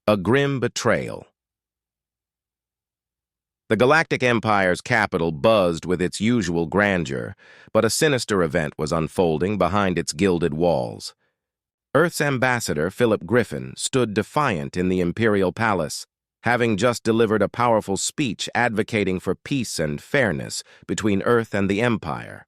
A grim betrayal. The Galactic Empire's capital buzzed with its usual grandeur, but a sinister event was unfolding behind its gilded walls. Earth's ambassador, Philip Griffin, stood defiant in the Imperial Palace, having just delivered a powerful speech advocating for peace and fairness between Earth and the Empire.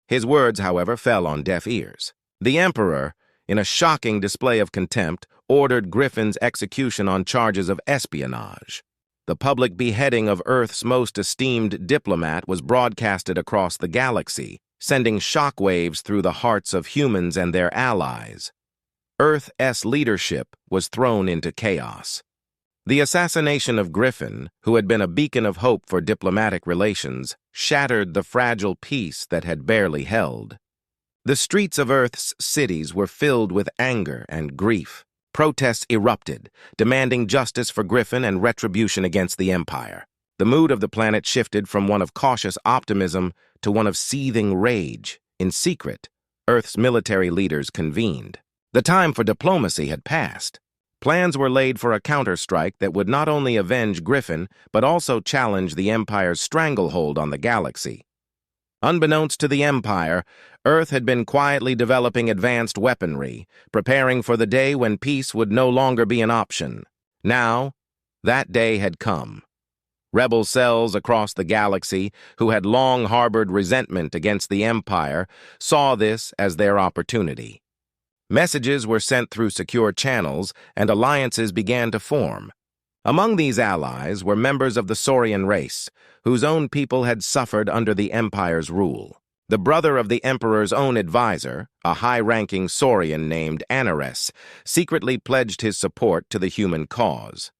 His words, however, fell on deaf ears. The Emperor, in a shocking display of contempt, ordered Griffin's execution on charges of espionage. The public beheading of Earth's most esteemed diplomat was broadcasted across the galaxy, sending shockwaves through the hearts of humans and their allies. Earth's leadership was thrown into chaos. The assassination of Griffin, who had been a beacon of hope for diplomatic relations, shattered the fragile peace that had barely held. The streets of Earth's cities were filled with anger and grief. Protests erupted, demanding justice for Griffin and retribution against the Empire. The mood of the planet shifted from one of cautious optimism to one of seething rage. In secret, Earth's military leaders convened. The time for diplomacy had passed. Plans were laid for a counterstrike that would not only avenge Griffin, but also challenge the Empire's stranglehold on the galaxy. Unbeknownst to the Empire, Earth had been quietly developing advanced weaponry, preparing for the day when peace would no longer be an option. Now, that day had come. Rebel cells across the galaxy, who had long harbored resentment against the Empire, saw this as their opportunity. Messages were sent through secure channels, and alliances began to form. Among these allies were members of the Saurian race, whose own people had suffered under the Empire's rule. The brother of the Emperor's own advisor, a high-ranking Saurian named Anares, secretly pledged his support to the human cause.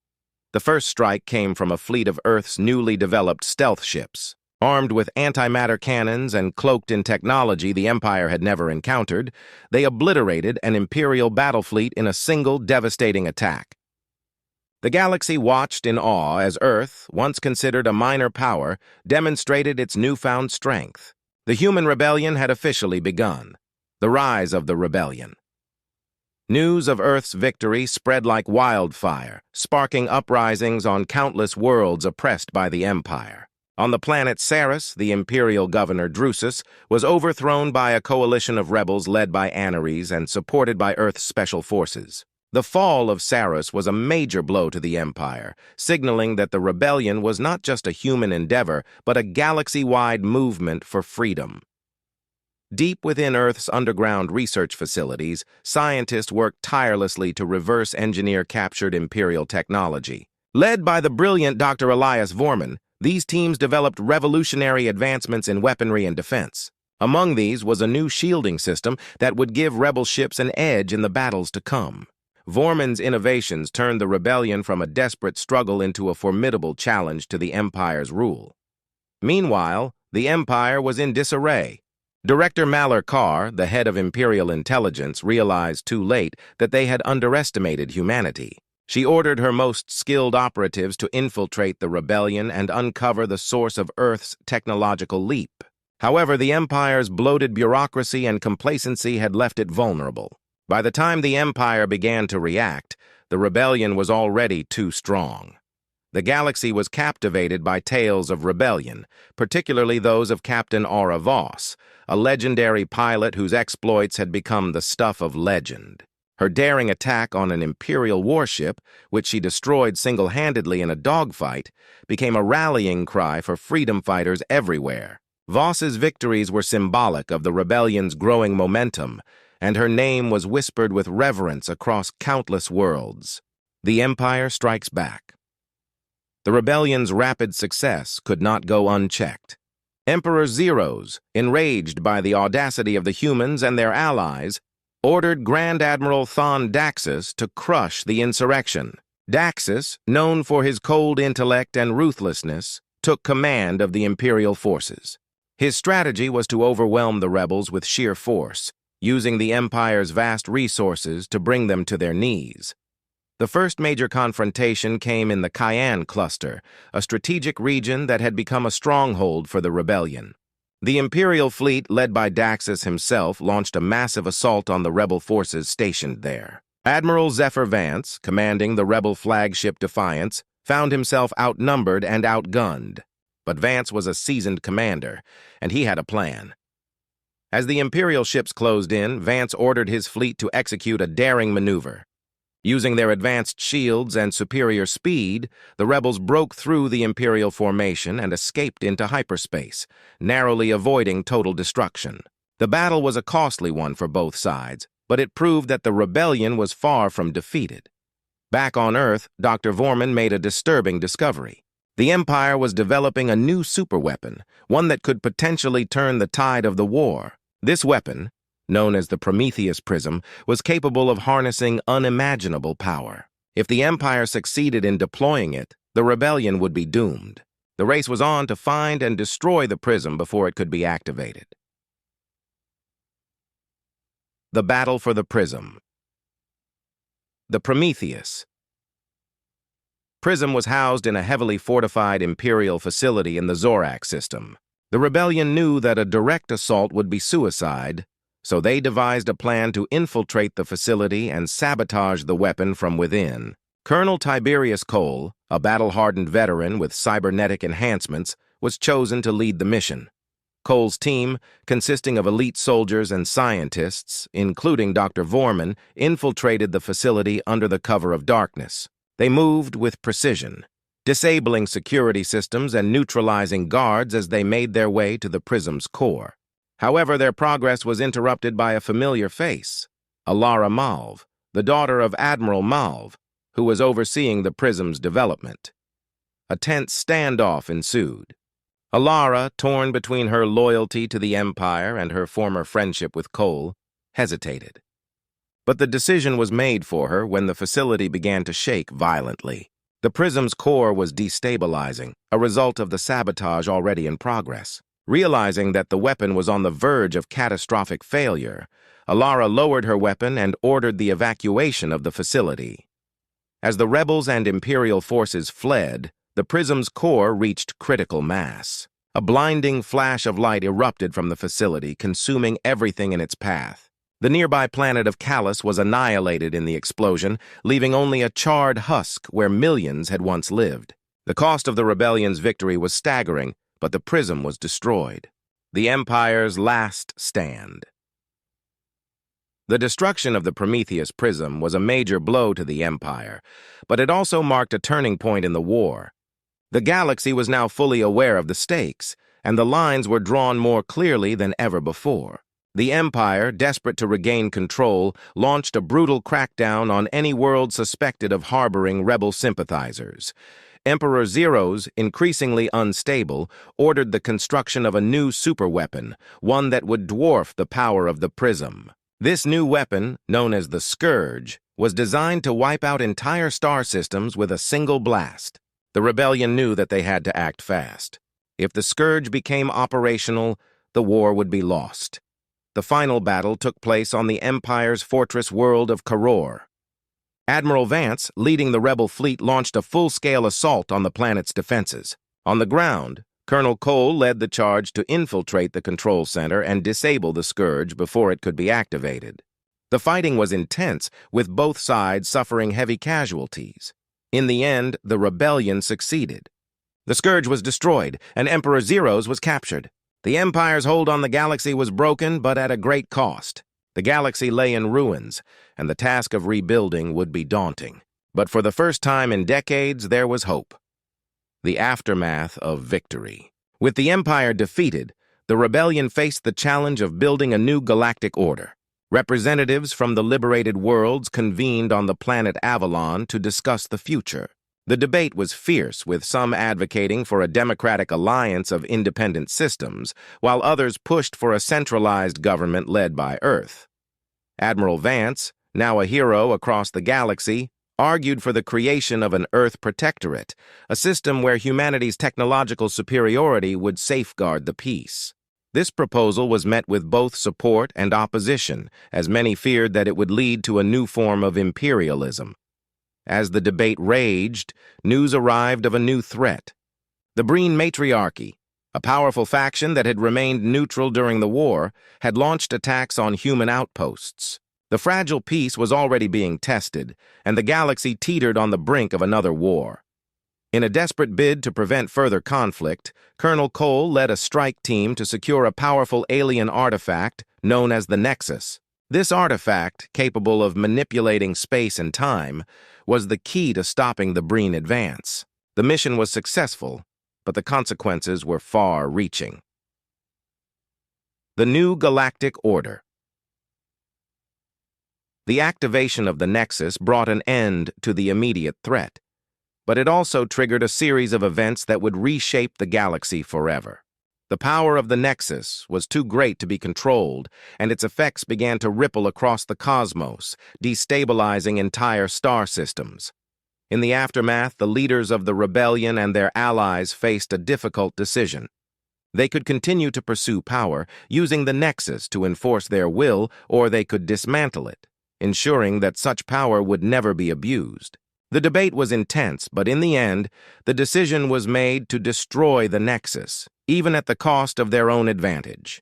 The first strike came from a fleet of Earth's newly developed stealth ships. Armed with antimatter cannons and cloaked in technology the Empire had never encountered, they obliterated an Imperial battle fleet in a single devastating attack. The galaxy watched in awe as Earth, once considered a minor power, demonstrated its newfound strength. The human rebellion had officially begun. The rise of the rebellion. News of Earth's victory spread like wildfire, sparking uprisings on countless worlds oppressed by the Empire. On the planet Ceres, the Imperial governor Drusus was overthrown by a coalition of rebels led by Anares and supported by Earth's special forces. The fall of Ceres was a major blow to the Empire, signaling that the rebellion was not just a human endeavor, but a galaxy-wide movement for freedom. Deep within Earth's underground research facilities, scientists worked tirelessly to reverse engineer captured Imperial technology. Led by the brilliant Dr. Elias Vorman, these teams developed revolutionary advancements in weaponry and defense. Among these was a new shielding system that would give rebel ships an edge in the battles to come. Vorman's innovations turned the rebellion from a desperate struggle into a formidable challenge to the Empire's rule. Meanwhile, the Empire was in disarray. Director Malor Carr, the head of Imperial intelligence, realized too late that they had underestimated humanity. She ordered her most skilled operatives to infiltrate the rebellion and uncover the source of Earth's technological leap. However, the Empire's bloated bureaucracy and complacency had left it vulnerable. By the time the Empire began to react, the rebellion was already too strong. The galaxy was captivated by tales of rebellion, particularly those of Captain Aura Voss, a legendary pilot whose exploits had become the stuff of legend. Her daring attack on an Imperial warship, which she destroyed single-handedly in a dogfight, became a rallying cry for freedom fighters everywhere. Voss's victories were symbolic of the rebellion's growing momentum, and her name was whispered with reverence across countless worlds. The Empire strikes back. The rebellion's rapid success could not go unchecked. Emperor Zeros, enraged by the audacity of the humans and their allies, ordered Grand Admiral Thon Daxus to crush the insurrection. Daxus, known for his cold intellect and ruthlessness, took command of the Imperial forces. His strategy was to overwhelm the rebels with sheer force, using the Empire's vast resources to bring them to their knees. The first major confrontation came in the Cayenne cluster, a strategic region that had become a stronghold for the rebellion. The Imperial fleet, led by Daxus himself, launched a massive assault on the rebel forces stationed there. Admiral Zephyr Vance, commanding the rebel flagship Defiance, found himself outnumbered and outgunned. But Vance was a seasoned commander, and he had a plan. As the Imperial ships closed in, Vance ordered his fleet to execute a daring maneuver. Using their advanced shields and superior speed, the rebels broke through the Imperial formation and escaped into hyperspace, narrowly avoiding total destruction. The battle was a costly one for both sides, but it proved that the rebellion was far from defeated. Back on Earth, Dr. Vorman made a disturbing discovery. The Empire was developing a new superweapon, one that could potentially turn the tide of the war. This weapon, known as the Prometheus Prism, was capable of harnessing unimaginable power. If the Empire succeeded in deploying it, the rebellion would be doomed. The race was on to find and destroy the prism before it could be activated. The battle for the prism. The Prometheus Prism was housed in a heavily fortified Imperial facility in the Zorak system. The rebellion knew that a direct assault would be suicide, so they devised a plan to infiltrate the facility and sabotage the weapon from within. Colonel Tiberius Cole, a battle-hardened veteran with cybernetic enhancements, was chosen to lead the mission. Cole's team, consisting of elite soldiers and scientists, including Dr. Vorman, infiltrated the facility under the cover of darkness. They moved with precision, disabling security systems and neutralizing guards as they made their way to the prism's core. However, their progress was interrupted by a familiar face, Alara Malv, the daughter of Admiral Malv, who was overseeing the prism's development. A tense standoff ensued. Alara, torn between her loyalty to the Empire and her former friendship with Cole, hesitated. But the decision was made for her when the facility began to shake violently. The prism's core was destabilizing, a result of the sabotage already in progress. Realizing that the weapon was on the verge of catastrophic failure, Alara lowered her weapon and ordered the evacuation of the facility. As the rebels and Imperial forces fled, the prism's core reached critical mass. A blinding flash of light erupted from the facility, consuming everything in its path. The nearby planet of Callus was annihilated in the explosion, leaving only a charred husk where millions had once lived. The cost of the rebellion's victory was staggering, but the prism was destroyed. The Empire's last stand. The destruction of the Prometheus prism was a major blow to the Empire, but it also marked a turning point in the war. The galaxy was now fully aware of the stakes, and the lines were drawn more clearly than ever before. The Empire, desperate to regain control, launched a brutal crackdown on any world suspected of harboring rebel sympathizers. Emperor Zeros, increasingly unstable, ordered the construction of a new superweapon, one that would dwarf the power of the prism. This new weapon, known as the Scourge, was designed to wipe out entire star systems with a single blast. The rebellion knew that they had to act fast. If the Scourge became operational, the war would be lost. The final battle took place on the Empire's fortress world of Karor. Admiral Vance, leading the rebel fleet, launched a full-scale assault on the planet's defenses. On the ground, Colonel Cole led the charge to infiltrate the control center and disable the Scourge before it could be activated. The fighting was intense, with both sides suffering heavy casualties. In the end, the rebellion succeeded. The Scourge was destroyed, and Emperor Zeros was captured. The Empire's hold on the galaxy was broken, but at a great cost. The galaxy lay in ruins, and the task of rebuilding would be daunting. But for the first time in decades, there was hope. The aftermath of victory. With the Empire defeated, the rebellion faced the challenge of building a new galactic order. Representatives from the liberated worlds convened on the planet Avalon to discuss the future. The debate was fierce, with some advocating for a democratic alliance of independent systems, while others pushed for a centralized government led by Earth. Admiral Vance, now a hero across the galaxy, argued for the creation of an Earth protectorate, a system where humanity's technological superiority would safeguard the peace. This proposal was met with both support and opposition, as many feared that it would lead to a new form of imperialism. As the debate raged, news arrived of a new threat. The Breen Matriarchy, a powerful faction that had remained neutral during the war, had launched attacks on human outposts. The The fragile peace was already being tested, and the galaxy teetered on the brink of another war. In a desperate bid to prevent further conflict, Colonel Cole led a strike team to secure a powerful alien artifact known as the Nexus. This artifact, capable of manipulating space and time, was the key to stopping the Breen advance. The mission was successful, but the consequences were far-reaching. The New Galactic Order. The activation of the Nexus brought an end to the immediate threat, but it also triggered a series of events that would reshape the galaxy forever. The power of the Nexus was too great to be controlled, and its effects began to ripple across the cosmos, destabilizing entire star systems. In the aftermath, the leaders of the rebellion and their allies faced a difficult decision. They could continue to pursue power, using the Nexus to enforce their will, or they could dismantle it, ensuring that such power would never be abused. The debate was intense, but in the end, the decision was made to destroy the Nexus, even at the cost of their own advantage.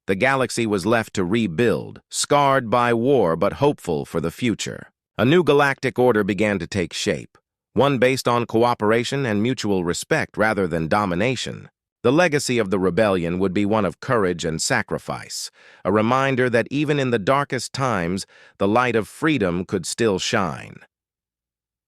The galaxy was left to rebuild, scarred by war but hopeful for the future. A new galactic order began to take shape, one based on cooperation and mutual respect rather than domination. The legacy of the rebellion would be one of courage and sacrifice, a reminder that even in the darkest times, the light of freedom could still shine.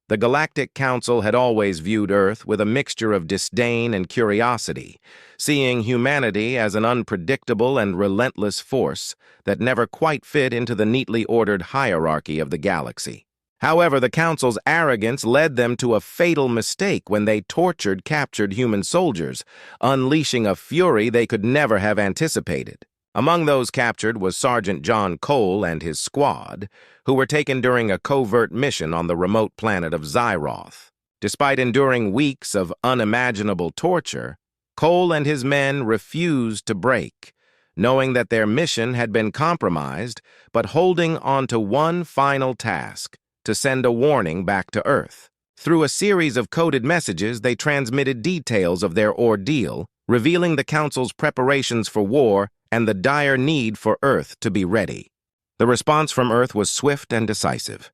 The Galactic Council had always viewed Earth with a mixture of disdain and curiosity, seeing humanity as an unpredictable and relentless force that never quite fit into the neatly ordered hierarchy of the galaxy. However, the Council's arrogance led them to a fatal mistake when they tortured captured human soldiers, unleashing a fury they could never have anticipated. Among those captured was Sergeant John Cole and his squad, who were taken during a covert mission on the remote planet of Zyroth. Despite enduring weeks of unimaginable torture, Cole and his men refused to break, knowing that their mission had been compromised, but holding on to one final task: to send a warning back to Earth. Through a series of coded messages, they transmitted details of their ordeal, revealing the Council's preparations for war and the dire need for Earth to be ready. The response from Earth was swift and decisive.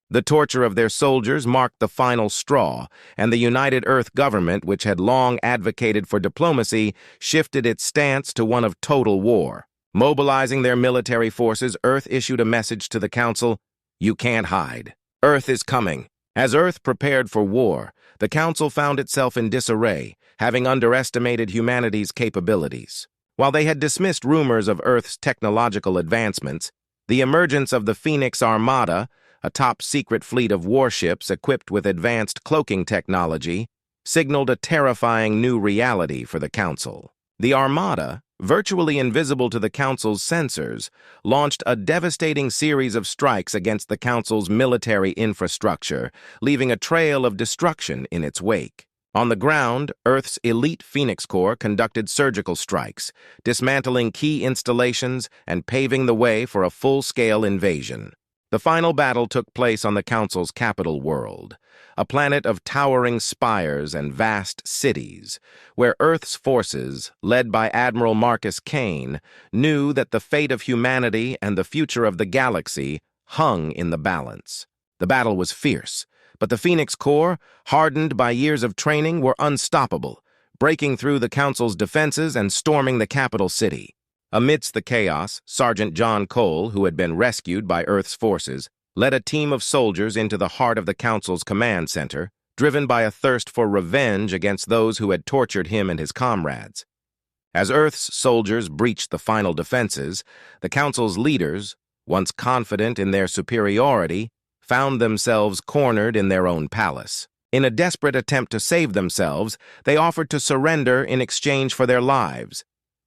The torture of their soldiers marked the final straw, and the United Earth government, which had long advocated for diplomacy, shifted its stance to one of total war. Mobilizing their military forces, Earth issued a message to the Council: "You can't hide. Earth is coming." As Earth prepared for war, the Council found itself in disarray, having underestimated humanity's capabilities. While they had dismissed rumors of Earth's technological advancements, the emergence of the Phoenix Armada, a top-secret fleet of warships equipped with advanced cloaking technology, signaled a terrifying new reality for the Council. The Armada, virtually invisible to the Council's sensors, launched a devastating series of strikes against the Council's military infrastructure, leaving a trail of destruction in its wake. On the ground, Earth's elite Phoenix Corps conducted surgical strikes, dismantling key installations and paving the way for a full-scale invasion. The final battle took place on the Council's capital world, a planet of towering spires and vast cities, where Earth's forces, led by Admiral Marcus Kane, knew that the fate of humanity and the future of the galaxy hung in the balance. The battle was fierce, but the Phoenix Corps, hardened by years of training, were unstoppable, breaking through the Council's defenses and storming the capital city. Amidst the chaos, Sergeant John Cole, who had been rescued by Earth's forces, led a team of soldiers into the heart of the Council's command center, driven by a thirst for revenge against those who had tortured him and his comrades. As Earth's soldiers breached the final defenses, the Council's leaders, once confident in their superiority, found themselves cornered in their own palace. In a desperate attempt to save themselves, they offered to surrender in exchange for their lives.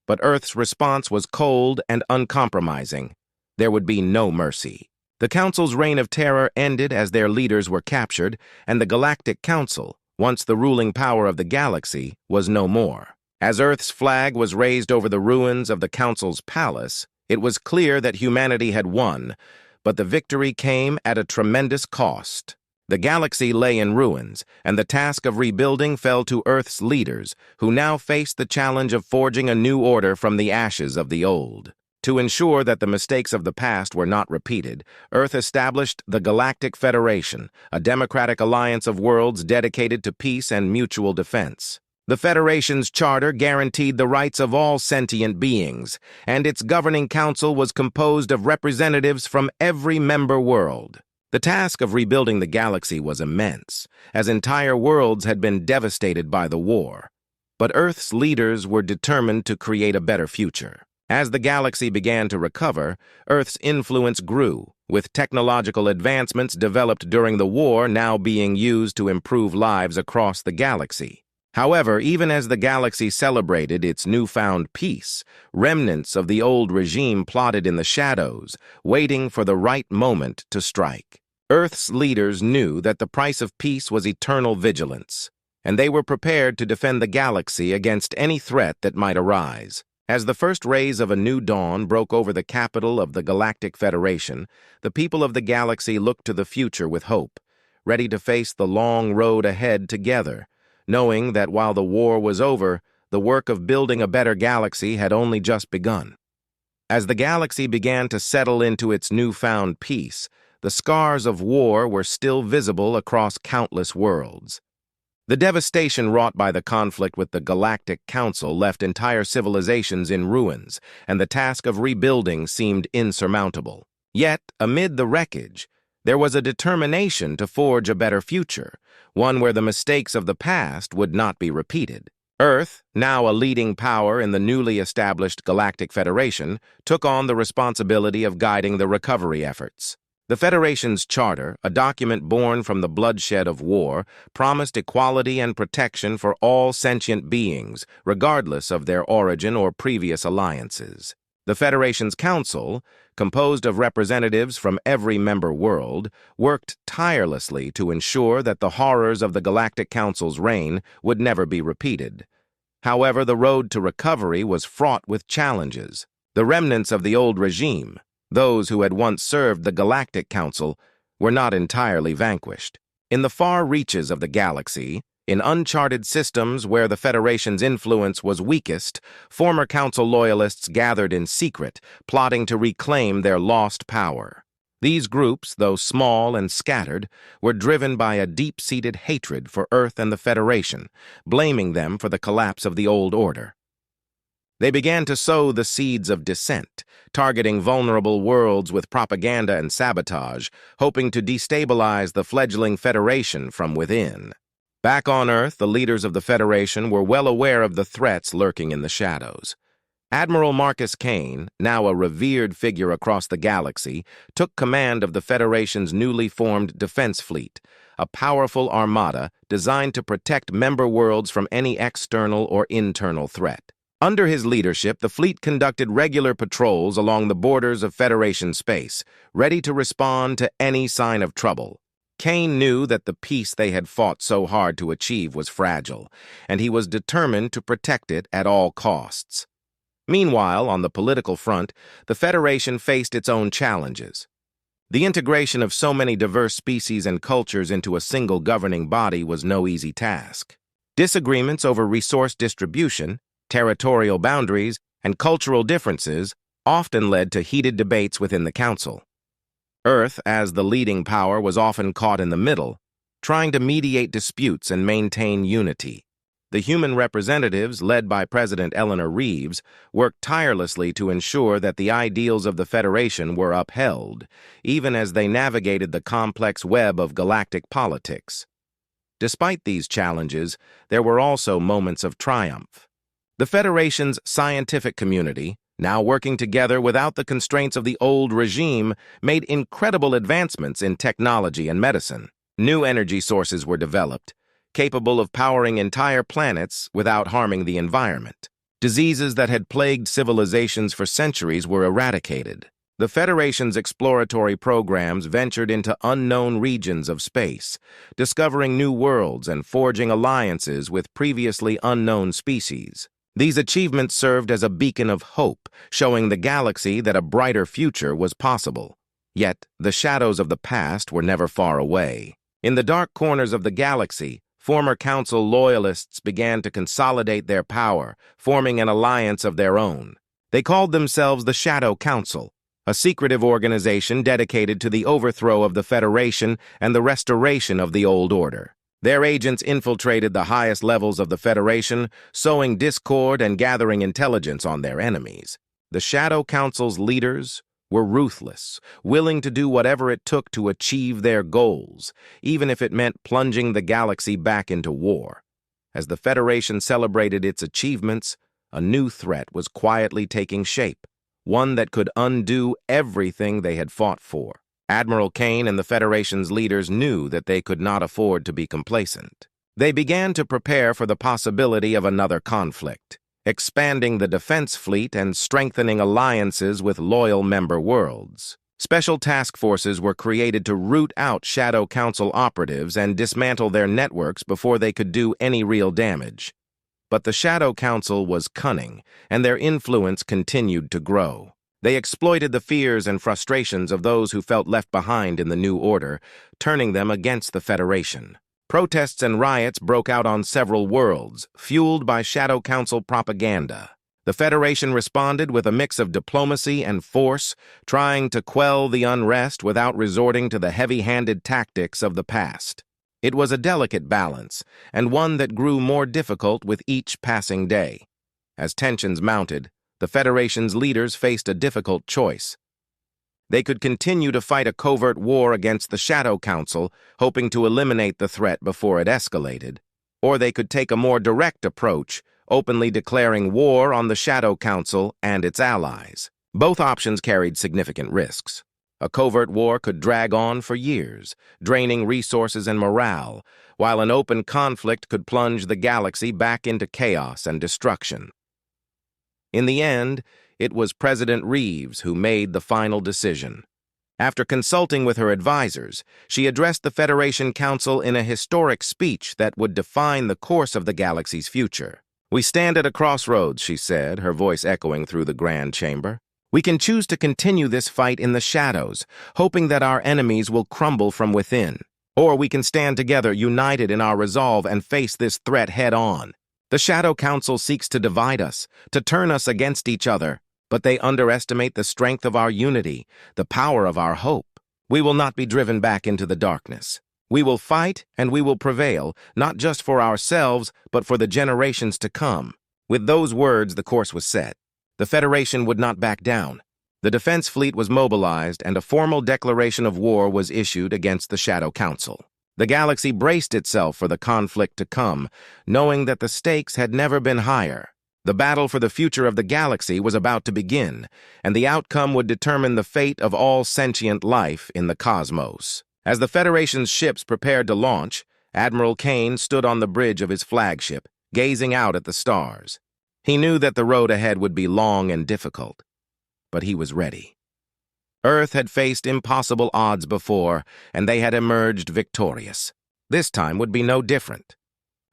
But Earth's response was cold and uncompromising. There would be no mercy. The Council's reign of terror ended as their leaders were captured, and the Galactic Council, once the ruling power of the galaxy, was no more. As Earth's flag was raised over the ruins of the Council's palace, it was clear that humanity had won, but the victory came at a tremendous cost. The galaxy lay in ruins, and the task of rebuilding fell to Earth's leaders, who now faced the challenge of forging a new order from the ashes of the old. To ensure that the mistakes of the past were not repeated, Earth established the Galactic Federation, a democratic alliance of worlds dedicated to peace and mutual defense. The Federation's charter guaranteed the rights of all sentient beings, and its governing council was composed of representatives from every member world. The task of rebuilding the galaxy was immense, as entire worlds had been devastated by the war. But Earth's leaders were determined to create a better future. As the galaxy began to recover, Earth's influence grew, with technological advancements developed during the war now being used to improve lives across the galaxy. However, even as the galaxy celebrated its newfound peace, remnants of the old regime plotted in the shadows, waiting for the right moment to strike. Earth's leaders knew that the price of peace was eternal vigilance, and they were prepared to defend the galaxy against any threat that might arise. As the first rays of a new dawn broke over the capital of the Galactic Federation, the people of the galaxy looked to the future with hope, ready to face the long road ahead together, knowing that while the war was over, the work of building a better galaxy had only just begun. As the galaxy began to settle into its newfound peace, the scars of war were still visible across countless worlds. The devastation wrought by the conflict with the Galactic Council left entire civilizations in ruins, and the task of rebuilding seemed insurmountable. Yet, amid the wreckage, there was a determination to forge a better future, one where the mistakes of the past would not be repeated. Earth, now a leading power in the newly established Galactic Federation, took on the responsibility of guiding the recovery efforts. The Federation's charter, a document born from the bloodshed of war, promised equality and protection for all sentient beings, regardless of their origin or previous alliances. The Federation's council, composed of representatives from every member world, worked tirelessly to ensure that the horrors of the Galactic Council's reign would never be repeated. However, the road to recovery was fraught with challenges. The remnants of the old regime, those who had once served the Galactic Council, were not entirely vanquished. In the far reaches of the galaxy, in uncharted systems where the Federation's influence was weakest, former Council loyalists gathered in secret, plotting to reclaim their lost power. These groups, though small and scattered, were driven by a deep-seated hatred for Earth and the Federation, blaming them for the collapse of the old order. They began to sow the seeds of dissent, targeting vulnerable worlds with propaganda and sabotage, hoping to destabilize the fledgling Federation from within. Back on Earth, the leaders of the Federation were well aware of the threats lurking in the shadows. Admiral Marcus Kane, now a revered figure across the galaxy, took command of the Federation's newly formed defense fleet, a powerful armada designed to protect member worlds from any external or internal threat. Under his leadership, the fleet conducted regular patrols along the borders of Federation space, ready to respond to any sign of trouble. Kane knew that the peace they had fought so hard to achieve was fragile, and he was determined to protect it at all costs. Meanwhile, on the political front, the Federation faced its own challenges. The integration of so many diverse species and cultures into a single governing body was no easy task. Disagreements over resource distribution, territorial boundaries, and cultural differences often led to heated debates within the Council. Earth, as the leading power, was often caught in the middle, trying to mediate disputes and maintain unity. The human representatives, led by President Eleanor Reeves, worked tirelessly to ensure that the ideals of the Federation were upheld, even as they navigated the complex web of galactic politics. Despite these challenges, there were also moments of triumph. The Federation's scientific community, now working together without the constraints of the old regime, made incredible advancements in technology and medicine. New energy sources were developed, capable of powering entire planets without harming the environment. Diseases that had plagued civilizations for centuries were eradicated. The Federation's exploratory programs ventured into unknown regions of space, discovering new worlds and forging alliances with previously unknown species. These achievements served as a beacon of hope, showing the galaxy that a brighter future was possible. Yet, the shadows of the past were never far away. In the dark corners of the galaxy, former Council loyalists began to consolidate their power, forming an alliance of their own. They called themselves the Shadow Council, a secretive organization dedicated to the overthrow of the Federation and the restoration of the old order. Their agents infiltrated the highest levels of the Federation, sowing discord and gathering intelligence on their enemies. The Shadow Council's leaders were ruthless, willing to do whatever it took to achieve their goals, even if it meant plunging the galaxy back into war. As the Federation celebrated its achievements, a new threat was quietly taking shape, one that could undo everything they had fought for. Admiral Kane and the Federation's leaders knew that they could not afford to be complacent. They began to prepare for the possibility of another conflict, expanding the defense fleet and strengthening alliances with loyal member worlds. Special task forces were created to root out Shadow Council operatives and dismantle their networks before they could do any real damage. But the Shadow Council was cunning, and their influence continued to grow. They exploited the fears and frustrations of those who felt left behind in the new order, turning them against the Federation. Protests and riots broke out on several worlds, fueled by Shadow Council propaganda. The Federation responded with a mix of diplomacy and force, trying to quell the unrest without resorting to the heavy-handed tactics of the past. It was a delicate balance, and one that grew more difficult with each passing day. As tensions mounted, the Federation's leaders faced a difficult choice. They could continue to fight a covert war against the Shadow Council, hoping to eliminate the threat before it escalated, or they could take a more direct approach, openly declaring war on the Shadow Council and its allies. Both options carried significant risks. A covert war could drag on for years, draining resources and morale, while an open conflict could plunge the galaxy back into chaos and destruction. In the end, it was President Reeves who made the final decision. After consulting with her advisors, she addressed the Federation Council in a historic speech that would define the course of the galaxy's future. "We stand at a crossroads," she said, her voice echoing through the Grand Chamber. "We can choose to continue this fight in the shadows, hoping that our enemies will crumble from within. Or we can stand together, united in our resolve, and face this threat head-on. The Shadow Council seeks to divide us, to turn us against each other, but they underestimate the strength of our unity, the power of our hope. We will not be driven back into the darkness. We will fight and we will prevail, not just for ourselves, but for the generations to come." With those words, the course was set. The Federation would not back down. The defense fleet was mobilized, and a formal declaration of war was issued against the Shadow Council. The galaxy braced itself for the conflict to come, knowing that the stakes had never been higher. The battle for the future of the galaxy was about to begin, and the outcome would determine the fate of all sentient life in the cosmos. As the Federation's ships prepared to launch, Admiral Kane stood on the bridge of his flagship, gazing out at the stars. He knew that the road ahead would be long and difficult, but he was ready. Earth had faced impossible odds before, and they had emerged victorious. This time would be no different.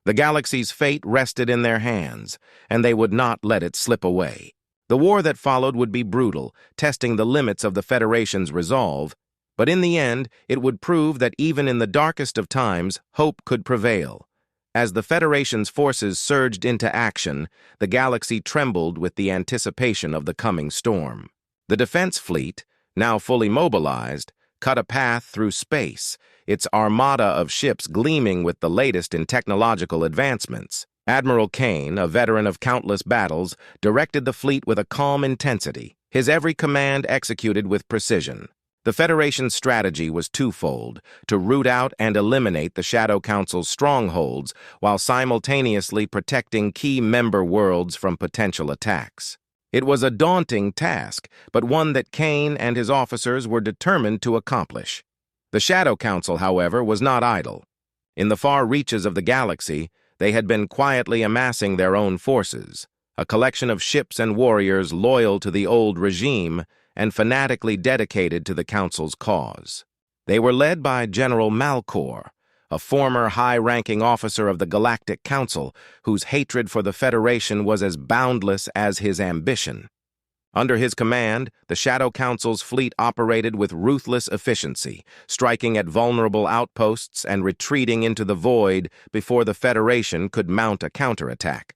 The galaxy's fate rested in their hands, and they would not let it slip away. The war that followed would be brutal, testing the limits of the Federation's resolve, but in the end, it would prove that even in the darkest of times, hope could prevail. As the Federation's forces surged into action, the galaxy trembled with the anticipation of the coming storm. The defense fleet, now fully mobilized, cut a path through space, its armada of ships gleaming with the latest in technological advancements. Admiral Kane, a veteran of countless battles, directed the fleet with a calm intensity, his every command executed with precision. The Federation's strategy was twofold: to root out and eliminate the Shadow Council's strongholds while simultaneously protecting key member worlds from potential attacks. It was a daunting task, but one that Kane and his officers were determined to accomplish. The Shadow Council, however, was not idle. In the far reaches of the galaxy, they had been quietly amassing their own forces, a collection of ships and warriors loyal to the old regime and fanatically dedicated to the Council's cause. They were led by General Malcor, a former high-ranking officer of the Galactic Council whose hatred for the Federation was as boundless as his ambition. Under his command, the Shadow Council's fleet operated with ruthless efficiency, striking at vulnerable outposts and retreating into the void before the Federation could mount a counterattack.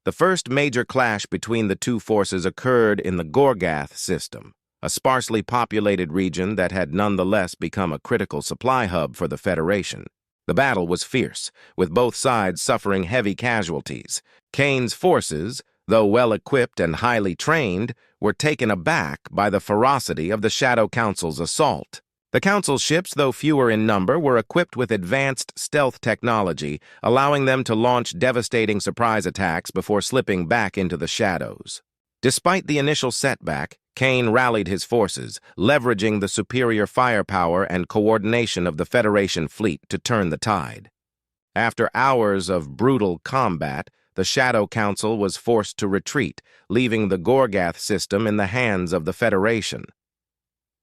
The first major clash between the two forces occurred in the Gorgath system, a sparsely populated region that had nonetheless become a critical supply hub for the Federation. The battle was fierce, with both sides suffering heavy casualties. Kane's forces, though well-equipped and highly trained, were taken aback by the ferocity of the Shadow Council's assault. The Council's ships, though fewer in number, were equipped with advanced stealth technology, allowing them to launch devastating surprise attacks before slipping back into the shadows. Despite the initial setback, Kane rallied his forces, leveraging the superior firepower and coordination of the Federation fleet to turn the tide. After hours of brutal combat, the Shadow Council was forced to retreat, leaving the Gorgath system in the hands of the Federation.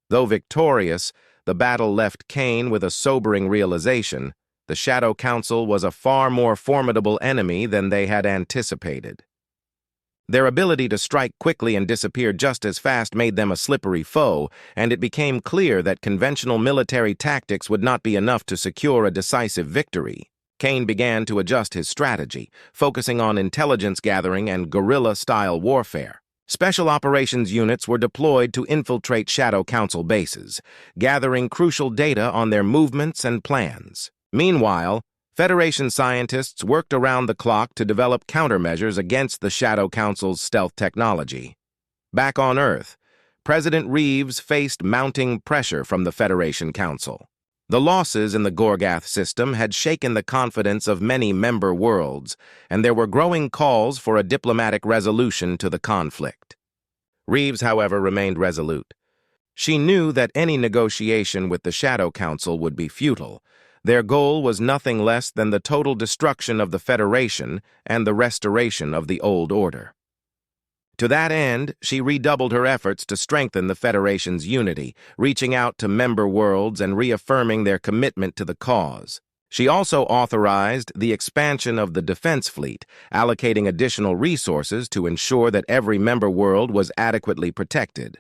Though victorious, the battle left Kane with a sobering realization: the Shadow Council was a far more formidable enemy than they had anticipated. Their ability to strike quickly and disappear just as fast made them a slippery foe, and it became clear that conventional military tactics would not be enough to secure a decisive victory. Kane began to adjust his strategy, focusing on intelligence gathering and guerrilla-style warfare. Special operations units were deployed to infiltrate Shadow Council bases, gathering crucial data on their movements and plans. Meanwhile, Federation scientists worked around the clock to develop countermeasures against the Shadow Council's stealth technology. Back on Earth, President Reeves faced mounting pressure from the Federation Council. The losses in the Gorgath system had shaken the confidence of many member worlds, and there were growing calls for a diplomatic resolution to the conflict. Reeves, however, remained resolute. She knew that any negotiation with the Shadow Council would be futile. Their goal was nothing less than the total destruction of the Federation and the restoration of the old order. To that end, she redoubled her efforts to strengthen the Federation's unity, reaching out to member worlds and reaffirming their commitment to the cause. She also authorized the expansion of the defense fleet, allocating additional resources to ensure that every member world was adequately protected.